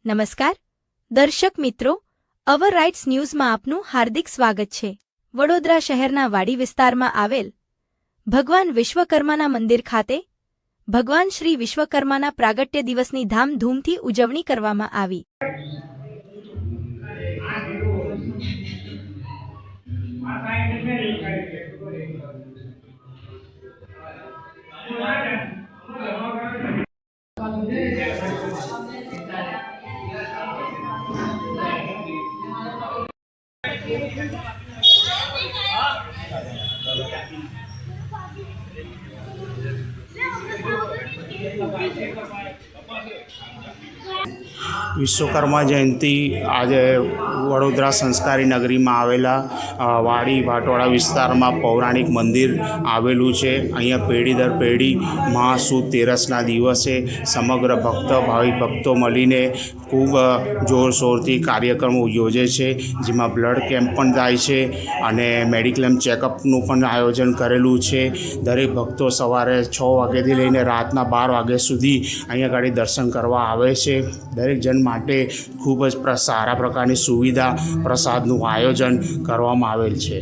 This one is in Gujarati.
નમસ્કાર દર્શક મિત્રો, અવર રાઇટ્સ ન્યૂઝમાં આપનું હાર્દિક સ્વાગત છે। વડોદરા શહેરના વાડી વિસ્તારમાં આવેલ ભગવાન વિશ્વકર્માના મંદિર ખાતે ભગવાન શ્રી વિશ્વકર્માના પ્રાગટ્ય દિવસની ધામધૂમથી ઉજવણી કરવામાં આવી। વિશ્વકર્મા જયંતિ આજે વડોદરા સંસ્કારી નગરીમાં આવેલા વાડી ભાટવાડા વિસ્તારમાં પૌરાણિક મંદિર આવેલું છે। અહીંયા પેઢી દર પેઢી મહાસુદ તેરસના દિવસે સમગ્ર ભાવિક ભક્તો મળીને ખૂબ જોરશોરથી કાર્યક્રમો યોજે છે, જેમાં બ્લડ કેમ્પ પણ થાય છે અને મેડિક્લેમ ચેકઅપનું પણ આયોજન કરેલું છે। દરેક ભક્તો સવારે 6 વાગ્યાથી લઈને રાતના 12 વાગ્યા સુધી અહીંયા આગળ દર્શન કરવા આવે છે। દરેક જન માટે ખૂબ જ સારા પ્રકારની સુવિધા પ્રસાદનું આયોજન કરવામાં આવેલ છે।